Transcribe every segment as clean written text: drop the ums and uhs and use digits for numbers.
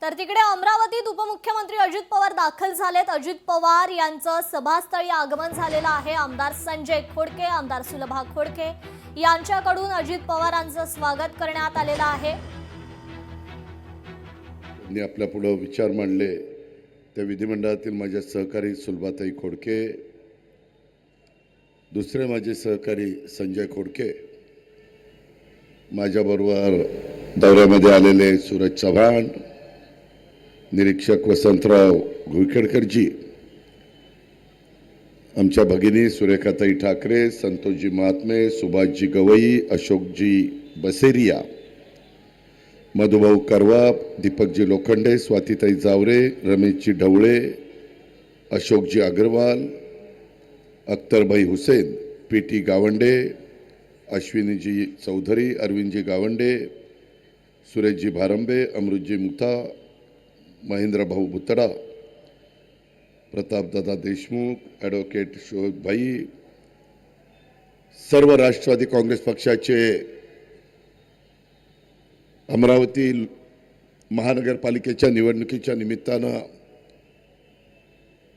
तर तिकडे अमरावतीत उपमुख्यमंत्री अजित पवार दाखल झालेत। अजित पवार यांचं सभास्थळी आगमन झालेलं आहे। आमदार संजय खोडके, आमदार सुलभा खोडके यांच्याकडून अजित पवारांचं स्वागत करण्यात आलेलं आहे। मी आपल्या पुढे विचार मांडले त्या विधिमंडळातील माझे सहकारी सुलभाताई खोडके, दुसरे माझे सहकारी संजय खोडके, माझ्याबरोबर दौऱ्यामध्ये आलेले सूरज चव्हाण, निरीक्षक वसंतराव घुईखेडकरजी, आमच्या भगिनी सुरेखाताई ठाकरे, संतोषजी महात्मे, सुभाषजी गवई, अशोकजी बसेरिया, मधुभाऊ करवा, दीपकजी लोखंडे, स्वातीताई जावरे, रमेशजी ढवळे, अशोकजी अग्रवाल, अख्तरभाई हुसेन, पीटी गावंडे, अश्विनीजी चौधरी, अरविंदजी गावंडे, सुरेशजी भारंबे, अमृतजी मुथा, महेंद्र भाऊ भुतडा, प्रतापदादा देशमुख, ॲडव्होकेट शोभभाई, सर्व राष्ट्रवादी काँग्रेस पक्षाचे अमरावती महानगरपालिकेच्या निवडणुकीच्या निमित्तानं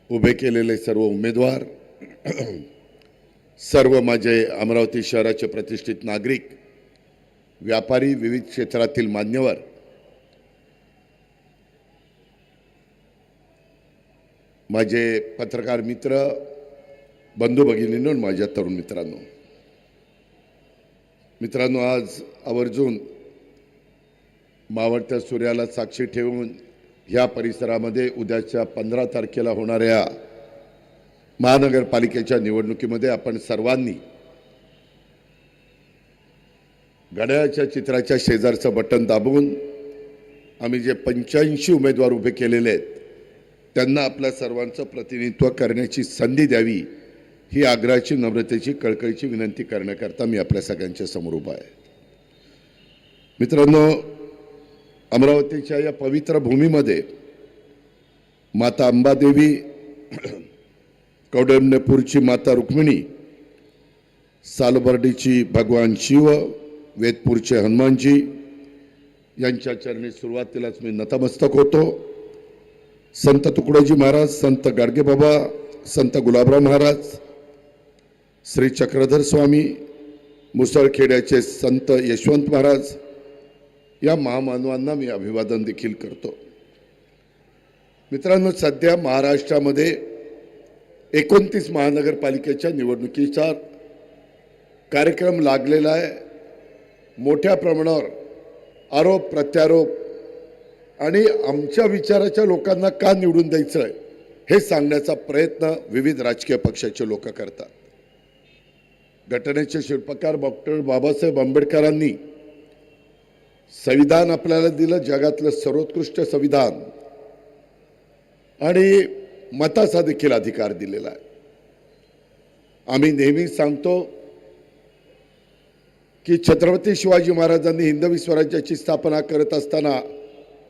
उभे केलेले सर्व उमेदवार, सर्व माझे अमरावती शहराचे प्रतिष्ठित नागरिक, व्यापारी, विविध क्षेत्रातील मान्यवर, माझे पत्रकार मित्र, बंधू भगिनींनो, माझ्या तरुण मित्रांनो, आज आवर्जून मावळत्या सूर्याला साक्षी ठेवून ह्या परिसरामध्ये उद्याच्या 15 तारखेला होणाऱ्या महानगरपालिकेच्या निवडणुकीमध्ये आपण सर्वांनी घड्याळाच्या चित्राच्या शेजारचं बटन दाबून आम्ही जे 85 उमेदवार उभे केलेले आहेत त्यांना आपल्या सर्वांचं प्रतिनिधित्व करण्याची संधी द्यावी, ही आग्रहाची, नम्रतेची, कळकळीची विनंती करण्याकरता मी आपल्या सगळ्यांच्या समोर उभा आहे। मित्रांनो, अमरावतीच्या या पवित्र भूमीमध्ये माता अंबादेवी, कौंडण्यपूरची माता रुक्मिणी, सालबर्डीची भगवान शिव, वेदपूरचे हनुमानजी यांच्या चरणी सुरुवातीलाच मी नतमस्तक होतो। संत तुकडोजी महाराज, संत गाडगेबाबा, संत गुलाबराव महाराज, श्री चक्रधर स्वामी, मुसळखेड्याचे संत यशवंत महाराज या महामानवांना मी अभिवादन देखील करतो। मित्रांनो, सध्या महाराष्ट्रामध्ये 29 महानगरपालिकेच्या निवडणुकीचा कार्यक्रम लागलेला आहे। मोठ्या प्रमाणावर आरोप प्रत्यारोप आणि आमच्या विचाराच्या लोकांना का निवडून द्यायचं हे सांगण्याचा प्रयत्न विविध राजकीय पक्षाचे लोक करतात। घटनेचे शिल्पकार डॉक्टर बाबासाहेब आंबेडकरांनी संविधान आपल्याला दिलं, जगातलं सर्वोत्कृष्ट संविधान, आणि मताचा देखील अधिकार दिलेला आहे। आम्ही नेहमी सांगतो की छत्रपती शिवाजी महाराजांनी हिंदवी स्वराज्याची स्थापना करत असताना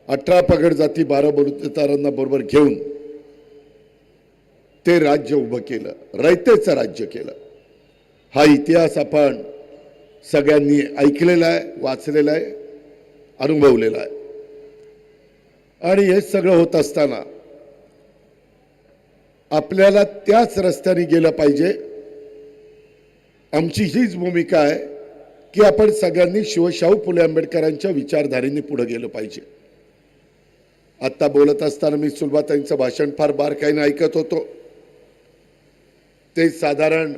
18 पगड जाती 12 बलुतेदारांना बरोबर घेऊन ते राज्य उभं केलं, रयतेचं राज्य केलं। हा इतिहास आपण सगळ्यांनी ऐकलेला आहे, वाचलेला आहे, अनुभवलेला आहे। आणि हे सगळं होत असताना आपल्याला त्याच रस्त्याने गेलं पाहिजे। आमची हीच भूमिका आहे की आपण सगळ्यांनी शिवशाहू फुले आंबेडकरांच्या विचारधारेने पुढे गेलं पाहिजे। आता बोलत असताना मी सुलभाताईंचं भाषण फार बारकाईने ऐकत होतो। ते साधारण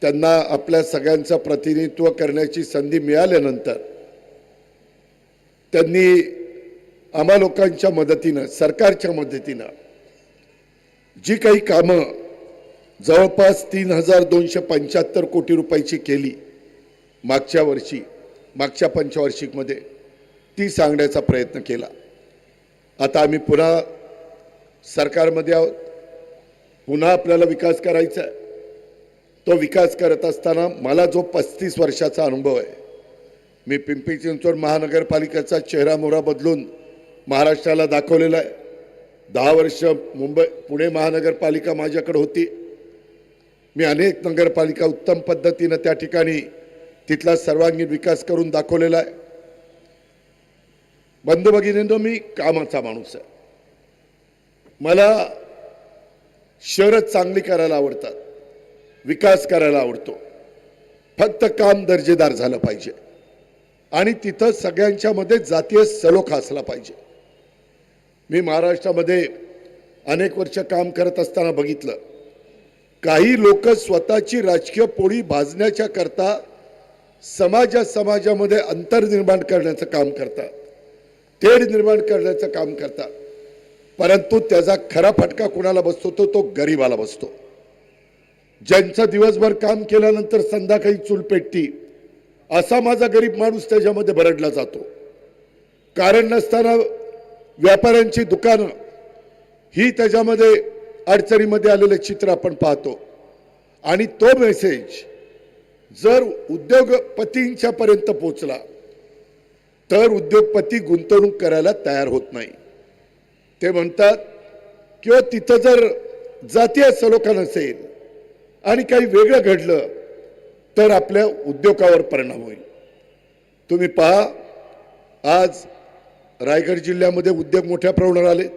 त्यांना आपल्या सगळ्यांचं प्रतिनिधित्व करण्याची संधी मिळाल्यानंतर त्यांनी आम्हा लोकांच्या मदतीनं, सरकारच्या मदतीनं जी काही कामं जवळपास 3275 कोटी रुपयाची केली मागच्या पंचवार्षिकमध्ये, ती सांगण्याचा प्रयत्न केला। आता आम्ही पुन्हा सरकारमध्ये आहोत, पुन्हा आपल्याला विकास करायचा आहे। तो विकास करत असताना मला जो 35 वर्षाचा अनुभव आहे, मी पिंपरी चिंचवड महानगरपालिकेचा चेहरा मोहरा बदलून महाराष्ट्राला दाखवलेला आहे। 10 वर्ष पुणे महानगरपालिका माझ्याकडे होती। मी अनेक नगरपालिका उत्तम पद्धतीने त्या ठिकाणी तिथला सर्वांगीण विकास करून दाखवलेला आहे। बंधू भगिनींनो, मी कामाचा माणूस आहे. मला शहरं चांगली करायला आवडतात, विकास करायला आवडतो. फक्त काम दर्जेदार झालं पाहिजे आणि तिथं सगळ्यांच्या मध्ये जातीय सलोखा असला पाहिजे. मी महाराष्ट्रामध्ये अनेक वर्ष काम करत असताना बघितलं, काही लोक स्वतःची राजकीय पोळी भाजण्याच्या करता समाजामध्ये अंतर निर्माण करण्याचं काम करतात, तेढ निर्माण करण्याचं काम करतात. परंतु त्याचा खरा फटका कुणाला बसतो तो गरीबाला बसतो. ज्यांचं दिवसभर काम केल्यानंतर संध्याकाळी चूल पेटती, असा माझा गरीब माणूस त्याच्यामध्ये भरडला जातो. कारण नसताना व्यापाऱ्यांची दुकानं ही त्याच्यामध्ये अडचणीमध्ये आलेले चित्र आपण पाहतो. आणि तो मेसेज जर उद्योगपतींच्या पर्यंत पोहोचला तर उद्योगपती गुंतवणूक करायला तयार होत नाही. ते म्हणतात किंवा तिथं जर जातीय सलोखा नसेल आणि काही वेगळं घडलं तर आपल्या उद्योगावर परिणाम होईल. तुम्ही पहा, आज रायगड जिल्ह्यामध्ये उद्योग मोठ्या प्रमाणावर आलेत,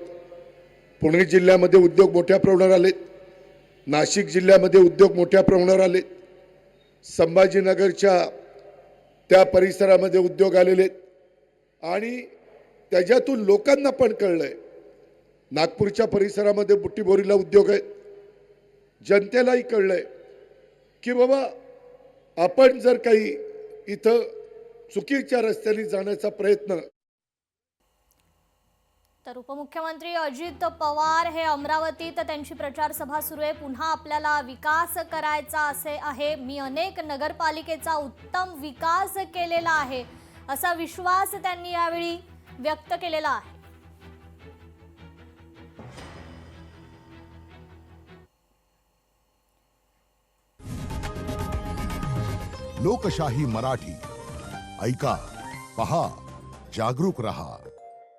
पुणे जिल्ह्यामध्ये उद्योग मोठ्या प्रमाणावर आलेत, नाशिक जिल्ह्यामध्ये उद्योग मोठ्या प्रमाणावर आलेत, संभाजीनगरच्या त्या परिसरामध्ये उद्योग आलेले आहेत आणि त्याच्यातून लोकांना पण कळलंय. नागपूरच्या परिसरामध्ये बुट्टीबोरीला उद्योग आहेत. जनतेलाही कळलंय की बाबा आपण जर काही इथं चुकीच्या रस्त्याने जाण्याचा प्रयत्न. तर उपमुख्यमंत्री अजित पवार हे अमरावतीत त्यांची प्रचार सभा सुरू आहे. पुन्हा आपल्याला विकास करायचा असे आहे. मी अनेक नगरपालिकेचा उत्तम विकास केलेला आहे असा विश्वास त्यांनी यावेळी व्यक्त केलेला आहे. लोकशाही मराठी ऐका, पहा, जागरूक रहा.